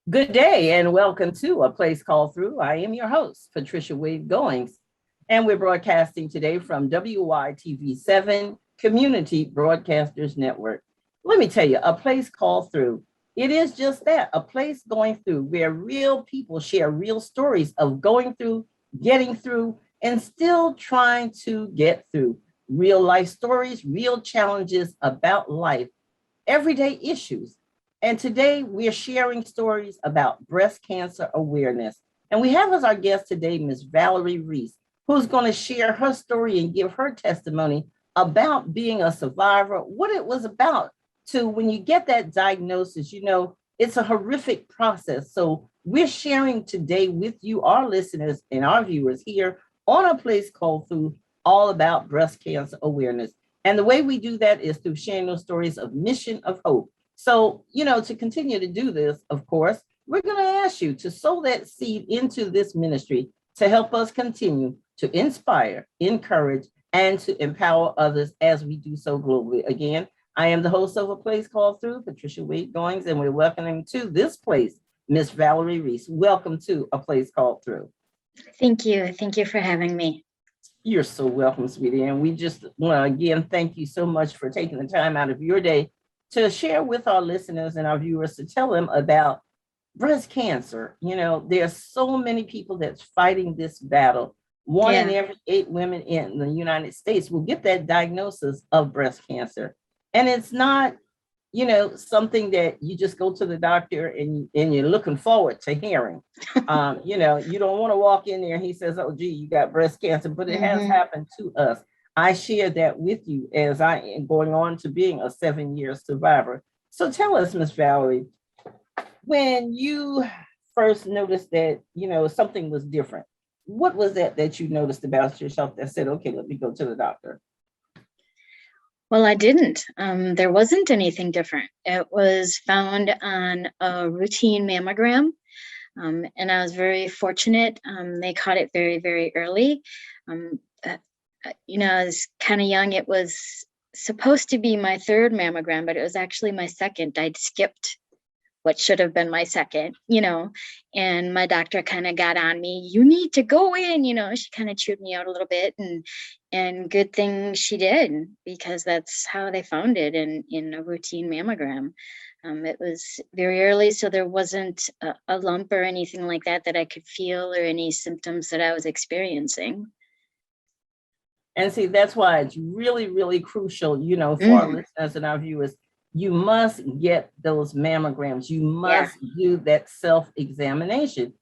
Good day and welcome to A Place Called Through. I am your host, Patricia Wade Goings, and we're broadcasting today from WYTV7 Community Broadcasters Network. Let me tell you, A Place Called Through, it is just that, a place going through where real people share real stories of going through, getting through, and still trying to get through. Real life stories, real challenges about life, everyday issues. And today we're sharing stories about breast cancer awareness. And we have as our guest today, Ms. Valerie Riese, who's going to share her story and give her testimony about being a survivor, what it was about to when you get that diagnosis, it's a horrific process. So we're sharing today with you, our listeners and our viewers here on A Place Called Through, all about breast cancer awareness. And the way we do that is through sharing those stories of mission of hope. So, to continue to do this, of course, we're going to ask you to sow that seed into this ministry to help us continue to inspire, encourage, and to empower others as we do so globally. Again, I am the host of A Place Called Through, Patricia Wade Goings, and we're welcoming to this place, Miss Valerie Riese. Welcome to A Place Called Through. Thank you. Thank you for having me. You're so welcome, sweetie. And we just want to, again, thank you so much for taking the time out of your day to share with our listeners and our viewers, to tell them about breast cancer. There's so many people that's fighting this battle. One in every 8 women in the United States will get that diagnosis of breast cancer. And it's not, something that you just go to the doctor and you're looking forward to hearing. You don't want to walk in there and he says, oh, gee, you got breast cancer, but it has happened to us. I share that with you as I am going on to being a 7-year survivor. So tell us, Miss Valerie, when you first noticed that, something was different, what was that you noticed about yourself that said, okay, let me go to the doctor? Well, I didn't. There wasn't anything different. It was found on a routine mammogram, and I was very fortunate. They caught it very, very early. I was kind of young. It was supposed to be my 3rd mammogram, but it was actually my 2nd. I'd skipped what should have been my 2nd, and my doctor kind of got on me. You need to go in, she kind of chewed me out a little bit, and good thing she did, because that's how they found it in a routine mammogram. It was very early, so there wasn't a lump or anything like that I could feel, or any symptoms that I was experiencing. And see, that's why it's really, really crucial, for our listeners and our viewers, you must get those mammograms. You must do that self-examination.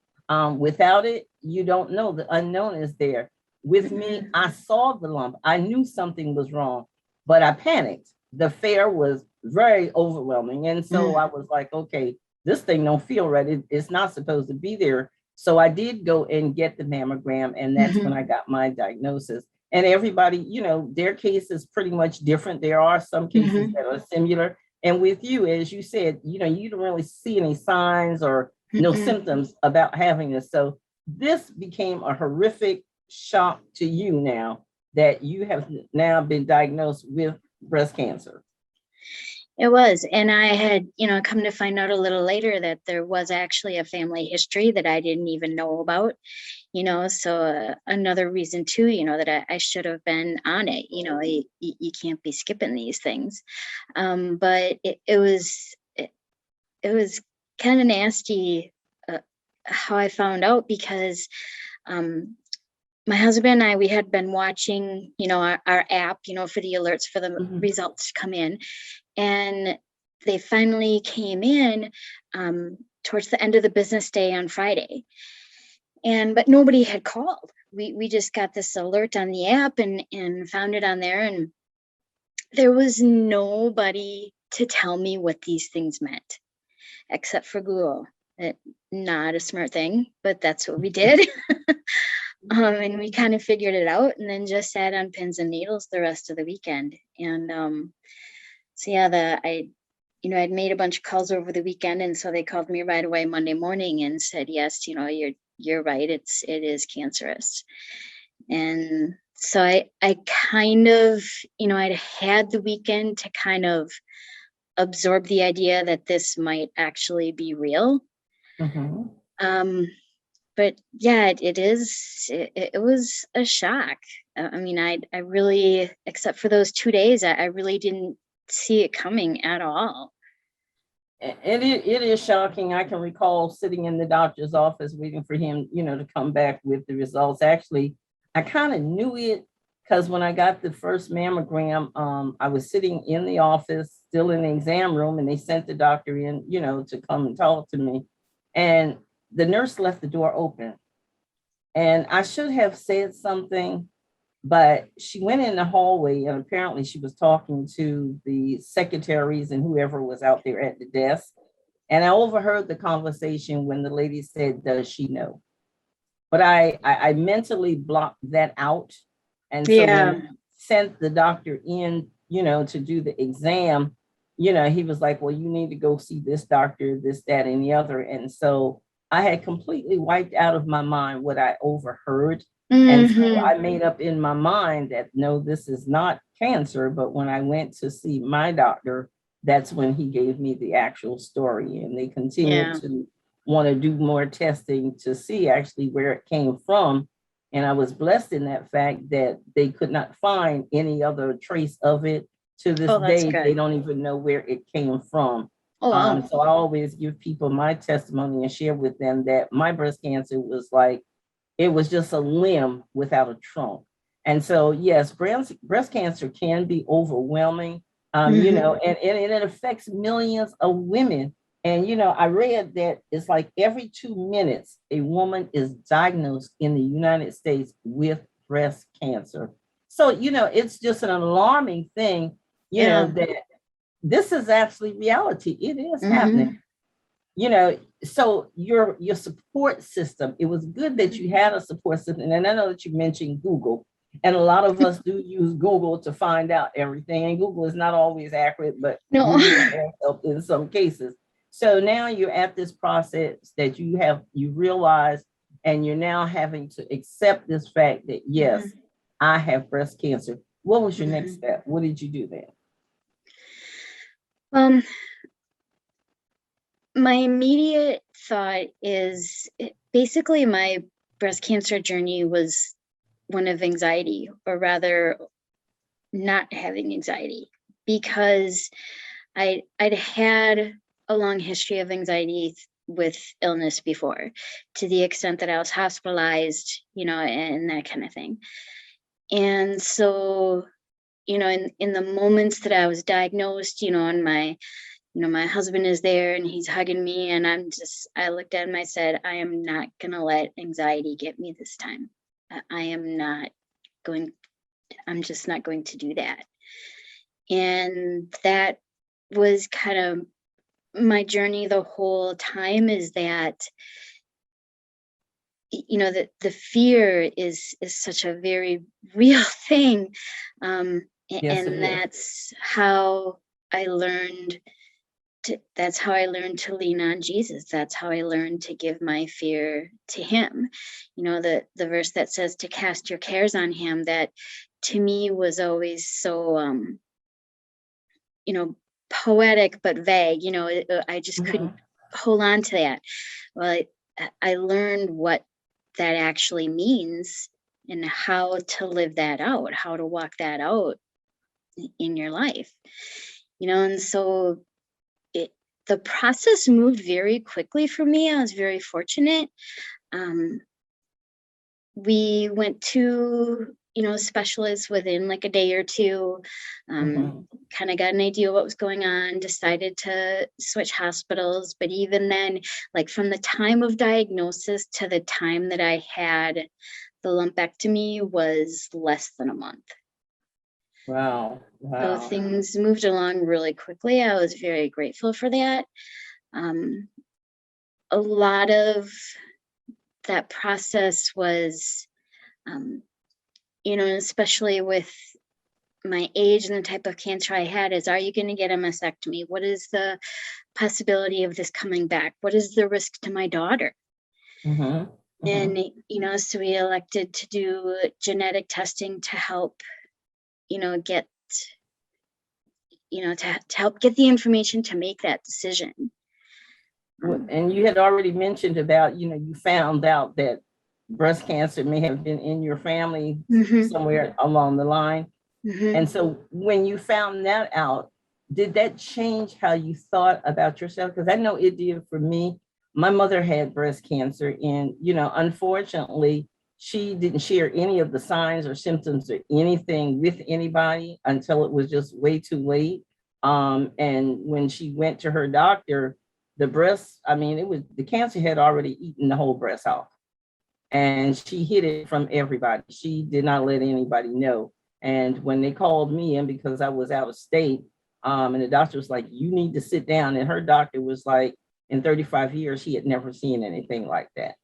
Without it, you don't know. The unknown is there. With me, I saw the lump. I knew something was wrong, but I panicked. The fear was very overwhelming. And so I was like, okay, this thing don't feel right. It's not supposed to be there. So I did go and get the mammogram, and that's when I got my diagnosis. And everybody, their case is pretty much different. There are some cases that are similar. And with you, as you said, you don't really see any signs or no symptoms about having this. So this became a horrific shock to you now that you have now been diagnosed with breast cancer. It was. And I had, come to find out a little later that there was actually a family history that I didn't even know about, so another reason too, that I should have been on it. You can't be skipping these things. But it was kind of nasty how I found out, because my husband and I, we had been watching, our app, for the alerts for the results to come in. And they finally came in towards the end of the business day on Friday. But nobody had called. We just got this alert on the app and found it on there. And there was nobody to tell me what these things meant, except for Google. Not a smart thing, but that's what we did. And we kind of figured it out, and then just sat on pins and needles the rest of the weekend. And so yeah, I'd made a bunch of calls over the weekend, and so they called me right away Monday morning and said, yes, you're right, it is cancerous. And so I kind of, I'd had the weekend to kind of absorb the idea that this might actually be real. Mhm. But yeah, it was a shock. I mean, I really, except for those 2 days, I really didn't see it coming at all. It is shocking. I can recall sitting in the doctor's office waiting for him, to come back with the results. Actually, I kind of knew it because when I got the first mammogram, I was sitting in the office, still in the exam room, and they sent the doctor in, to come and talk to me. And the nurse left the door open. And I should have said something, but she went in the hallway and apparently she was talking to the secretaries and whoever was out there at the desk. And I overheard the conversation when the lady said, "Does she know?" But I mentally blocked that out. And so when Yeah. we sent the doctor in, to do the exam, he was like, "Well, you need to go see this doctor, this, that, and the other." And so I had completely wiped out of my mind what I overheard. And so I made up in my mind that no, this is not cancer. But when I went to see my doctor, that's when he gave me the actual story. And they continued to want to do more testing to see actually where it came from. And I was blessed in that fact that they could not find any other trace of it. To this Oh, that's day, they good. don't even know where it came from. Oh, wow. So I always give people my testimony and share with them that my breast cancer was like, it was just a limb without a trunk. And so, yes, breast cancer can be overwhelming, and it affects millions of women. And, I read that it's like every 2 minutes, a woman is diagnosed in the United States with breast cancer. So, it's just an alarming thing, that this is actually reality. It is happening. So your support system, it was good that you had a support system. And I know that you mentioned Google, and a lot of us do use Google to find out everything. And Google is not always accurate, but No. Google has helped in some cases. So now you're at this process that you realize, and you're now having to accept this fact that, yes, I have breast cancer. What was your next step? What did you do then? My immediate thought is basically my breast cancer journey was one of anxiety, or rather not having anxiety, because I'd had a long history of anxiety with illness before, to the extent that I was hospitalized, and that kind of thing. And so, in the moments that I was diagnosed, and my husband is there and he's hugging me, and I looked at him, I said, I am not going to let anxiety get me this time. I'm just not going to do that. And that was kind of my journey the whole time, is that, that the fear is such a very real thing. Yes, And that's how I learned to lean on Jesus. That's how I learned to give my fear to him. The verse that says to cast your cares on him, that to me was always so, poetic, but vague. I just couldn't hold on to that. Well, I learned what that actually means and how to live that out, how to walk that out in your life, and so the process moved very quickly for me. I was very fortunate. We went to, specialists within like a day or two, kind of got an idea what was going on, decided to switch hospitals. But even then, like from the time of diagnosis to the time that I had the lumpectomy was less than a month. Wow. So things moved along really quickly. I was very grateful for that. A lot of that process was, especially with my age and the type of cancer I had, is, are you going to get a mastectomy? What is the possibility of this coming back? What is the risk to my daughter? And, so we elected to do genetic testing to help, get, to help get the information to make that decision. And you had already mentioned about, you found out that breast cancer may have been in your family somewhere along the line. And so when you found that out, did that change how you thought about yourself? Because I know it did for me. My mother had breast cancer, and, unfortunately, she didn't share any of the signs or symptoms or anything with anybody until it was just way too late. And when she went to her doctor, the cancer had already eaten the whole breast off. And she hid it from everybody. She did not let anybody know. And when they called me in, because I was out of state, and the doctor was like, you need to sit down. And her doctor was like, in 35 years, he had never seen anything like that.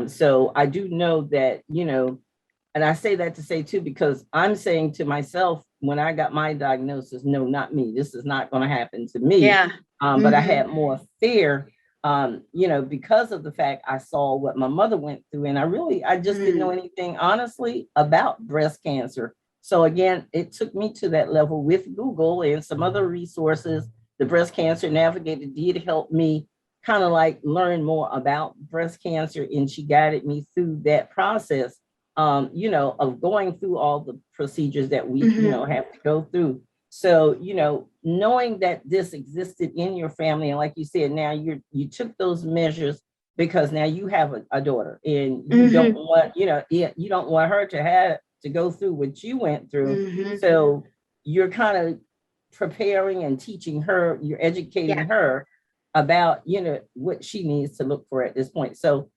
So I do know that, and I say that to say too, because I'm saying to myself, when I got my diagnosis, no, not me. This is not going to happen to me. Yeah. But I had more fear, because of the fact I saw what my mother went through. And I just didn't know anything, honestly, about breast cancer. So again, it took me to that level with Google and some other resources. The Breast Cancer Navigator did help me kind of like learn more about breast cancer. And she guided me through that process, of going through all the procedures that we, have to go through. So, knowing that this existed in your family, and like you said, now you took those measures because now you have a daughter, and you don't want, you don't want her to go through what you went through. So you're kind of preparing and teaching her, you're educating her about, what she needs to look for at this point. So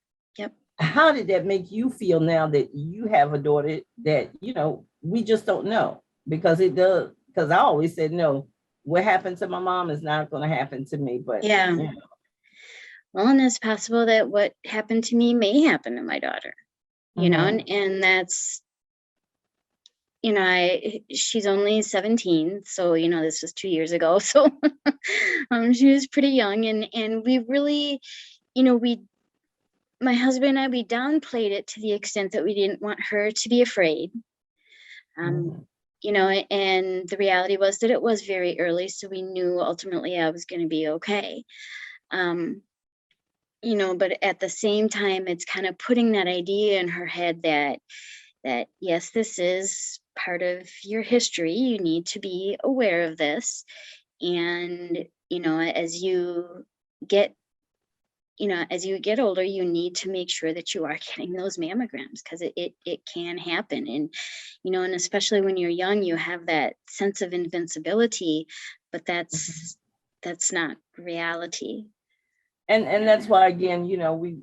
how did that make you feel now that you have a daughter that, we just don't know? Because it does, because I always said, no, what happened to my mom is not going to happen to me. But well, and it's possible that what happened to me may happen to my daughter, and that's, she's only 17. So, this was 2 years ago. So she was pretty young, and we really, my husband and I, we downplayed it to the extent that we didn't want her to be afraid. And the reality was that it was very early. So we knew ultimately I was going to be okay. But at the same time, it's kind of putting that idea in her head that yes, this is part of your history. You need to be aware of this. And, as you get older, you need to make sure that you are getting those mammograms, because it can happen. And, and especially when you're young, you have that sense of invincibility, but that's not reality. And that's why, again,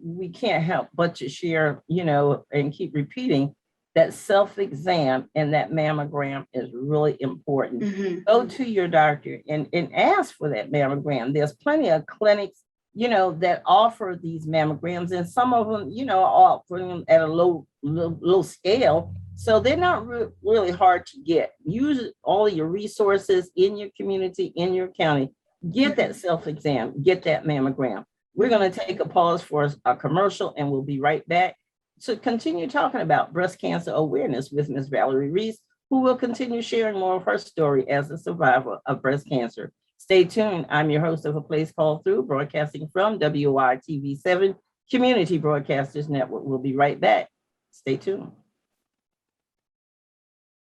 we can't help but to share, and keep repeating that self-exam and that mammogram is really important. Go to your doctor and ask for that mammogram. There's plenty of clinics, that offer these mammograms, and some of them, offer them at a low scale. So they're not really hard to get. Use all of your resources in your community, in your county. Get that self-exam, get that mammogram. We're going to take a pause for a commercial, and we'll be right back to continue talking about breast cancer awareness with Ms. Valerie Riese, who will continue sharing more of her story as a survivor of breast cancer. Stay tuned. I'm your host of A Place Called Through, broadcasting from WYTV7 Community Broadcasters Network. We'll be right back. Stay tuned.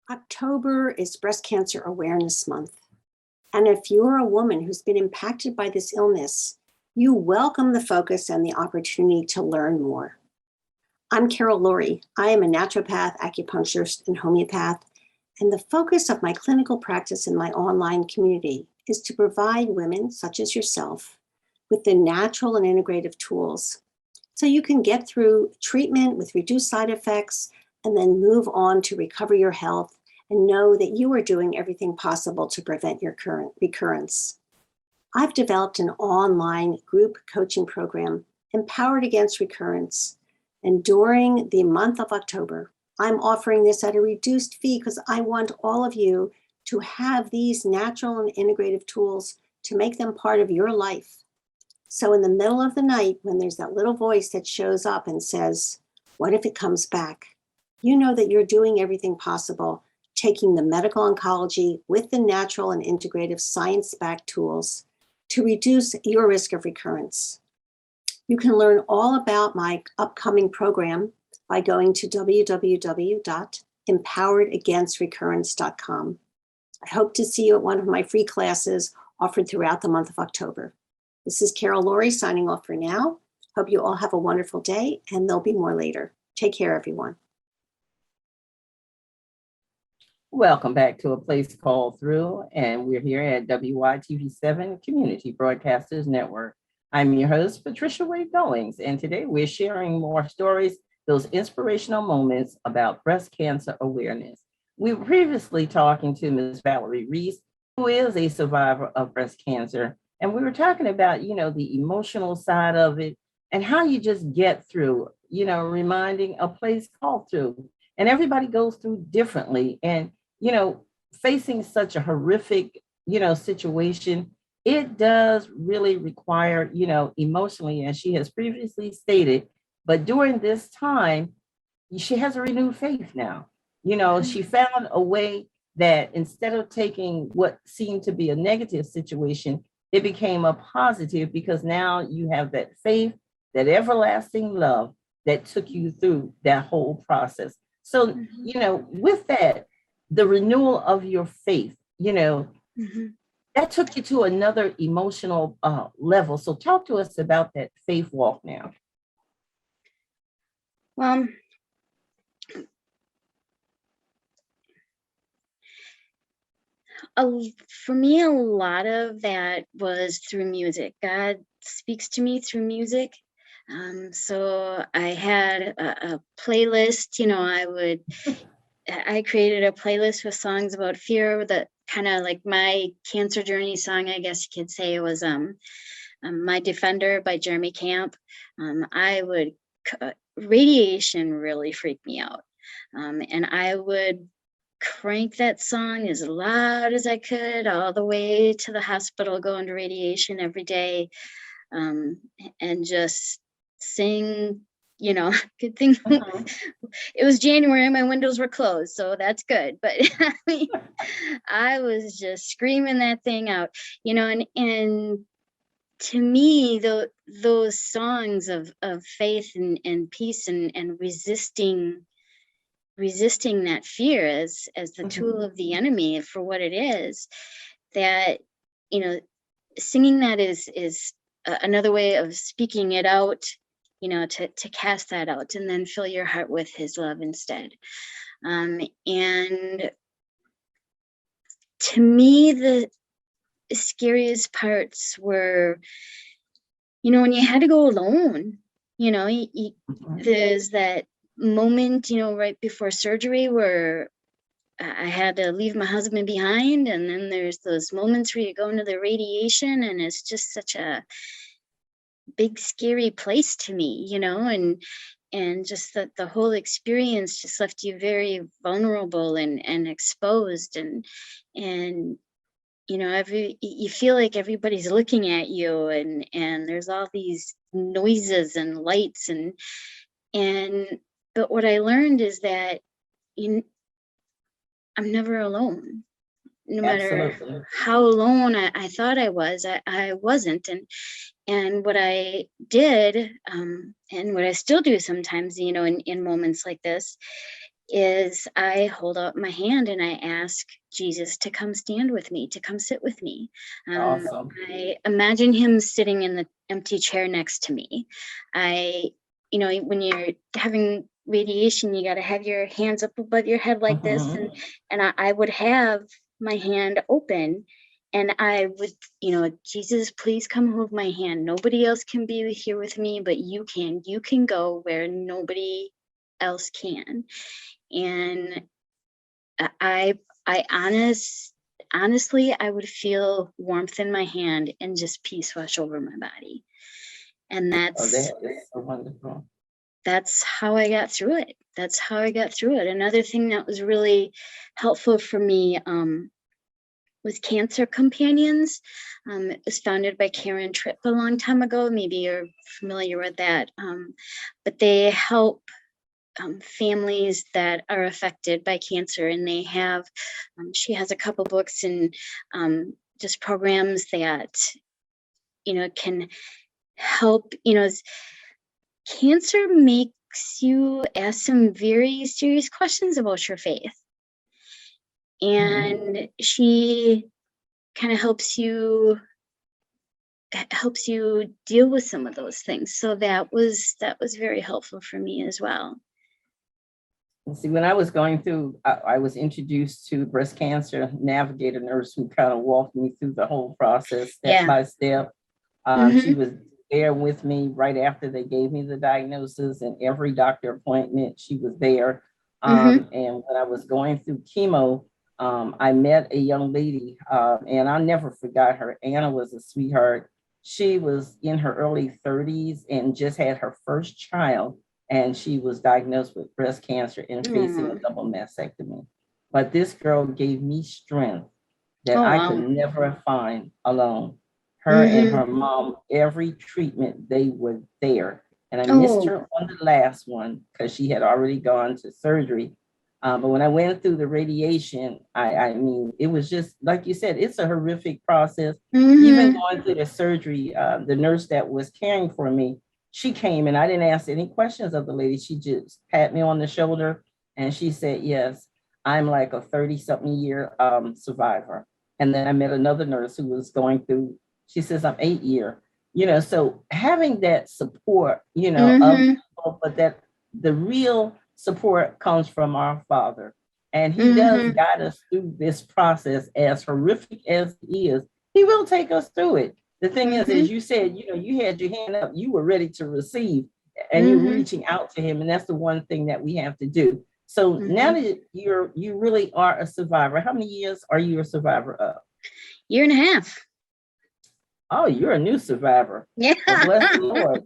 October is Breast Cancer Awareness Month. And if you're a woman who's been impacted by this illness, you welcome the focus and the opportunity to learn more. I'm Carol Laurie. I am a naturopath, acupuncturist, and homeopath, and the focus of my clinical practice in my online community is to provide women, such as yourself, with the natural and integrative tools so you can get through treatment with reduced side effects and then move on to recover your health and know that you are doing everything possible to prevent your current recurrence. I've developed an online group coaching program, Empowered Against Recurrence. And during the month of October, I'm offering this at a reduced fee because I want all of you to have these natural and integrative tools to make them part of your life. So in the middle of the night, when there's that little voice that shows up and says, what if it comes back? You know that you're doing everything possible, taking the medical oncology with the natural and integrative science-backed tools to reduce your risk of recurrence. You can learn all about my upcoming program by going to www.empoweredagainstrecurrence.com. I hope to see you at one of my free classes offered throughout the month of October. This is Carol Laurie signing off for now. Hope you all have a wonderful day, and there'll be more later. Take care, everyone. Welcome back to A Place Called Through, and we're here at WYTV7 Community Broadcasters Network. I'm your host, Patricia Wade Goings, and today we're sharing more stories, those inspirational moments about breast cancer awareness. We were previously talking to Ms. Valerie Riese, who is a survivor of breast cancer, and we were talking about, the emotional side of it and how you just get through, reminding a place called through. And everybody goes through differently. And, facing such a horrific, situation, it does really require, emotionally, as she has previously stated, but during this time, she has a renewed faith now. She found a way that instead of taking what seemed to be a negative situation, it became a positive, because now you have that faith, that everlasting love that took you through that whole process. So, with that, the renewal of your faith, that took you to another emotional level. So talk to us about that faith walk now. Well, for me, a lot of that was through music. God speaks to me through music. So I had a playlist, I created a playlist with songs about fear, that kind of like my cancer journey song, I guess you could say, was My Defender by Jeremy Camp. Radiation really freaked me out. And I would crank that song as loud as I could all the way to the hospital, going to radiation every day, and just sing, good thing it was January and my windows were closed, so that's good. But I was just screaming that thing out, and to me, those songs of faith and peace and resisting that fear as the tool of the enemy for what it is, that, singing that is another way of speaking it out, to cast that out and then fill your heart with his love instead. And to me, the scariest parts were, when you had to go alone, there's that moment, right before surgery where I had to leave my husband behind. And then there's those moments where you go into the radiation, and it's just such a big, scary place to me, and just that the whole experience just left you very vulnerable and exposed, and you feel like everybody's looking at you, and there's all these noises and lights, but what I learned is that I'm never alone. No matter how alone I thought I was, I wasn't. And what I did, and what I still do sometimes, in moments like this, is I hold out my hand and I ask Jesus to come stand with me, to come sit with me. Awesome. I imagine him sitting in the empty chair next to me. When you're having radiation, you got to have your hands up above your head like this. And I would have my hand open, and I would, Jesus, please come hold my hand. Nobody else can be here with me, but you can go where nobody else can. And honestly, I would feel warmth in my hand and just peace wash over my body. And that is so wonderful. That's how I got through it. Another thing that was really helpful for me was Cancer Companions. It was founded by Karen Tripp a long time ago. Maybe you're familiar with that. But they help families that are affected by cancer, and they have, she has a couple books and just programs that can help, cancer makes you ask some very serious questions about your faith. And she kind of helps you deal with some of those things. So that was very helpful for me as well. See, when I was going through, I was introduced to breast cancer navigator nurse who kind of walked me through the whole process step by step. She was there with me right after they gave me the diagnosis, and every doctor appointment, she was there. And when I was going through chemo, I met a young lady, and I never forgot her. Anna was a sweetheart. She was in her early 30s and just had her first child, and she was diagnosed with breast cancer and facing a double mastectomy. But this girl gave me strength that I could never find alone. Her and her mom, every treatment, they were there. And I missed her on the last one because she had already gone to surgery. But when I went through the radiation, I mean, it was just, like you said, it's a horrific process. Even going through the surgery, the nurse that was caring for me, she came and I didn't ask any questions of the lady. She just pat me on the shoulder and she said, yes, I'm like a 30-something year survivor. And then I met another nurse who was going through, she says, I'm 8 year, so having that support, of people, but that the real support comes from our Father. And he does guide us through this process, as horrific as it is. He will take us through it. The thing is, as you said, you had your hand up, you were ready to receive, and you're reaching out to him. And that's the one thing that we have to do. So now that you really are a survivor, how many years are you a survivor of? 1.5 years. Oh, you're a new survivor. Yeah. Well, bless the Lord.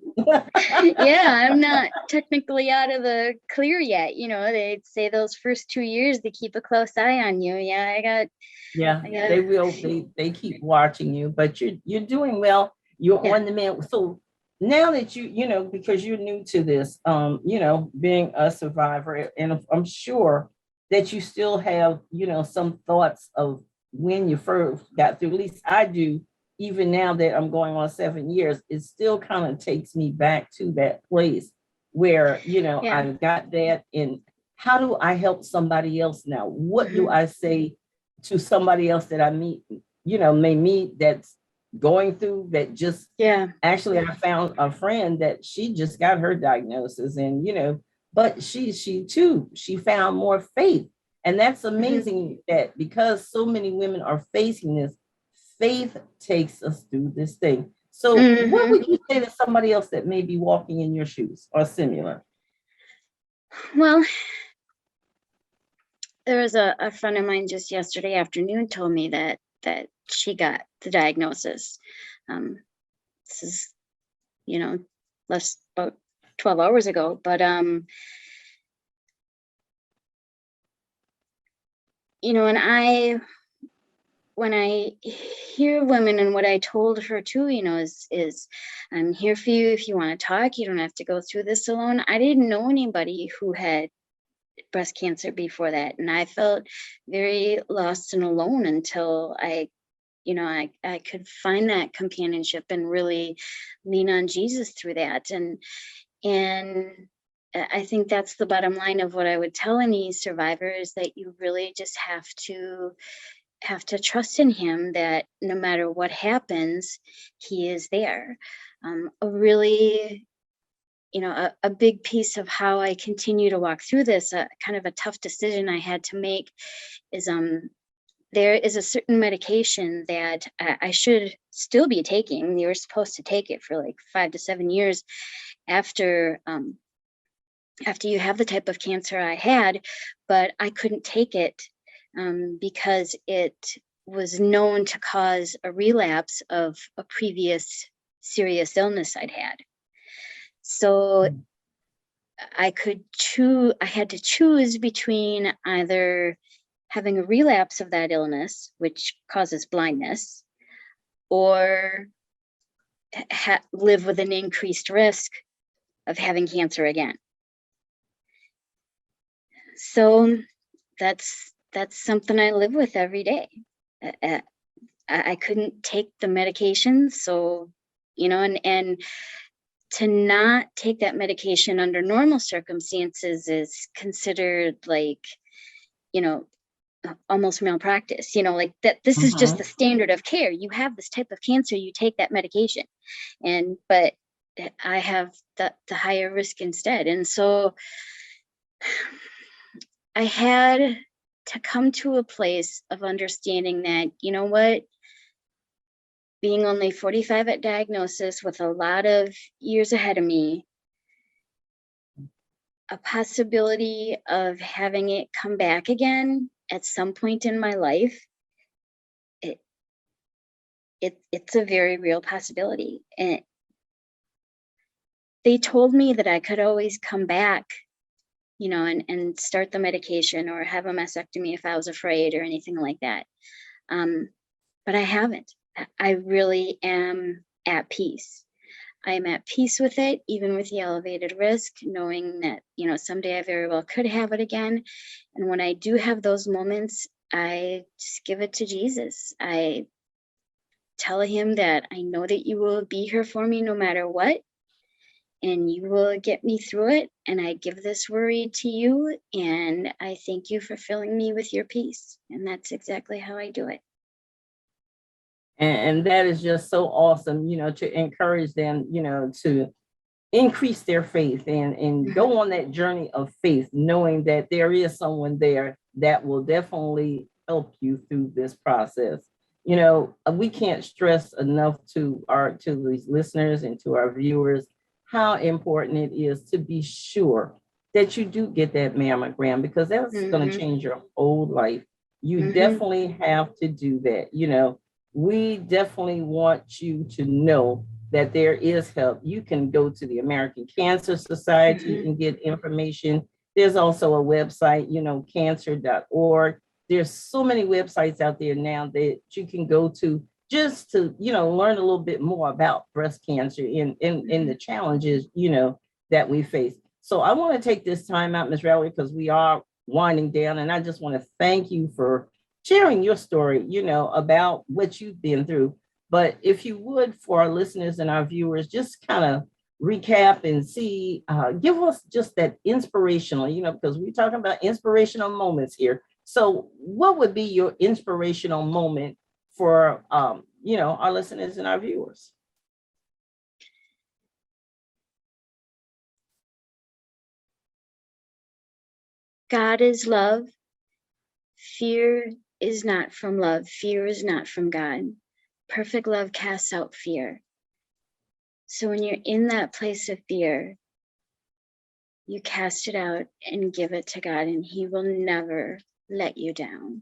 Yeah, I'm not technically out of the clear yet. They'd say those first 2 years, they keep a close eye on you. Yeah, they will. They keep watching you, but you're doing well. You're on the mend. So now that because you're new to this, being a survivor, and I'm sure that you still have, some thoughts of when you first got through. At least I do. Even now that I'm going on 7 years, it still kind of takes me back to that place where, I've got that. And how do I help somebody else now? What do I say to somebody else that I meet, may meet that's going through that just, actually, I found a friend that she just got her diagnosis and, but she too, she found more faith. And that's amazing that because so many women are facing this, faith takes us through this thing. So what would you say to somebody else that may be walking in your shoes or similar? Well, there was a friend of mine just yesterday afternoon told me that she got the diagnosis. This is, less about 12 hours ago, but and when I hear women, and what I told her too, is I'm here for you if you want to talk. You don't have to go through this alone. I didn't know anybody who had breast cancer before that, and I felt very lost and alone until I could find that companionship and really lean on Jesus through that. And I think that's the bottom line of what I would tell any survivor, is that you really just have to trust in him, that no matter what happens, he is there. A really, a big piece of how I continue to walk through this, kind of a tough decision I had to make, is there is a certain medication that I should still be taking. You were supposed to take it for like 5 to 7 years after you have the type of cancer I had, but I couldn't take it because it was known to cause a relapse of a previous serious illness I'd had. So I had to choose between either having a relapse of that illness, which causes blindness, or live with an increased risk of having cancer again. So that's something I live with every day. I couldn't take the medication, so and to not take that medication under normal circumstances is considered like, almost malpractice, like that this is just the standard of care. You have this type of cancer, you take that medication. But I have the higher risk instead. And so I had to come to a place of understanding that, what, being only 45 at diagnosis with a lot of years ahead of me, a possibility of having it come back again at some point in my life, it's a very real possibility. And they told me that I could always come back, and start the medication or have a mastectomy if I was afraid or anything like that. But I haven't. I really am at peace. I am at peace with it, even with the elevated risk, knowing that, someday I very well could have it again. And when I do have those moments, I just give it to Jesus. I tell him that I know that you will be here for me no matter what, and you will get me through it. And I give this worry to you, and I thank you for filling me with your peace. And that's exactly how I do it. And that is just so awesome, to encourage them, to increase their faith and go on that journey of faith, knowing that there is someone there that will definitely help you through this process. We can't stress enough to these listeners and to our viewers how important it is to be sure that you do get that mammogram, because that's going to change your whole life. You definitely have to do that. We definitely want you to know that there is help. You can go to the American Cancer Society and get information. There's also a website, cancer.org. There's so many websites out there now that you can go to just to, learn a little bit more about breast cancer and the challenges, that we face. So I want to take this time out, Ms. Valerie, because we are winding down, and I just want to thank you for sharing your story, about what you've been through. But if you would, for our listeners and our viewers, just kind of recap and see, give us just that inspirational, because we're talking about inspirational moments here. So what would be your inspirational moment for, our listeners and our viewers? God is love. Fear is not from love. Fear is not from God. Perfect love casts out fear. So when you're in that place of fear, you cast it out and give it to God, and he will never let you down.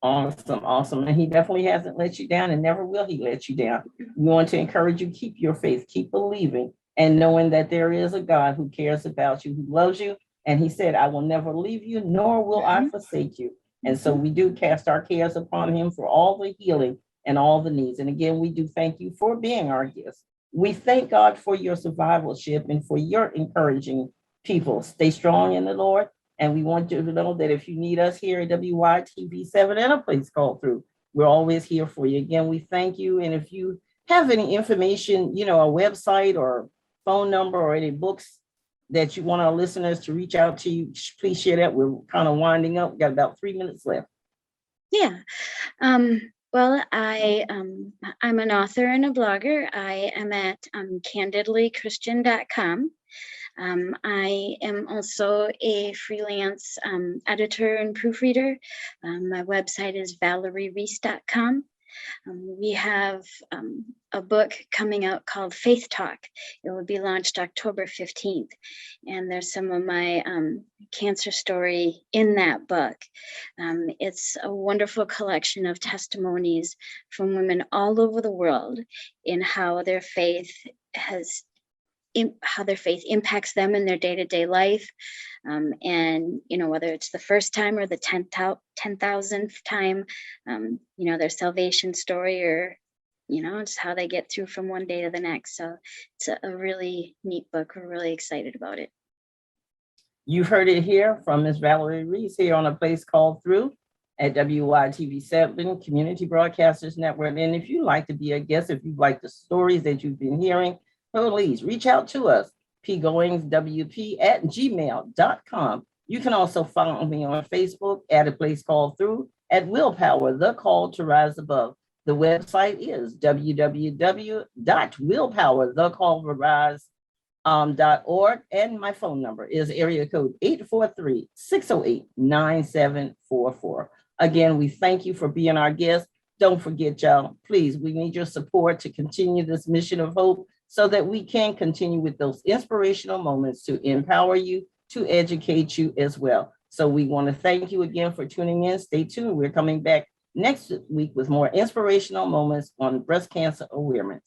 Awesome. And he definitely hasn't let you down, and never will he let you down. We want to encourage you, keep your faith, keep believing, and knowing that there is a God who cares about you, who loves you. And he said, I will never leave you, nor will I forsake you. And so we do cast our cares upon him for all the healing and all the needs. And again, we do thank you for being our guest. We thank God for your survivalship and for your encouraging people. Stay strong in the Lord. And we want you to know that if you need us here at WYTV7 and a place called through, we're always here for you. Again, we thank you. And if you have any information, a website or phone number or any books that you want our listeners to reach out to you, please share that. We're kind of winding up. We've got about 3 minutes left. Yeah. Well, I'm an author and a blogger. I am at candidlychristian.com. I am also a freelance editor and proofreader. My website is valerieriese.com. We have a book coming out called Faith Talk. It will be launched October 15th. And there's some of my cancer story in that book. It's a wonderful collection of testimonies from women all over the world in how their faith impacts them in their day-to-day life. And, whether it's the first time or the 10,000th time, their salvation story, or, just how they get through from one day to the next. So it's a really neat book. We're really excited about it. You've heard it here from Ms. Valerie Riese here on A Place Called Through. at WYTV7 Community Broadcasters Network. And if you'd like to be a guest, if you like the stories that you've been hearing, please reach out to us, pgoingswp@gmail.com. You can also follow me on Facebook at A Place Called Through, at Willpower, the call to rise above. The website is www.willpowerthecalltorise.org, and my phone number is area code 843-608-9744. Again, we thank you for being our guest. Don't forget, y'all, please, we need your support to continue this mission of hope so that we can continue with those inspirational moments to empower you, to educate you as well. So we want to thank you again for tuning in. Stay tuned. We're coming back next week with more inspirational moments on breast cancer awareness.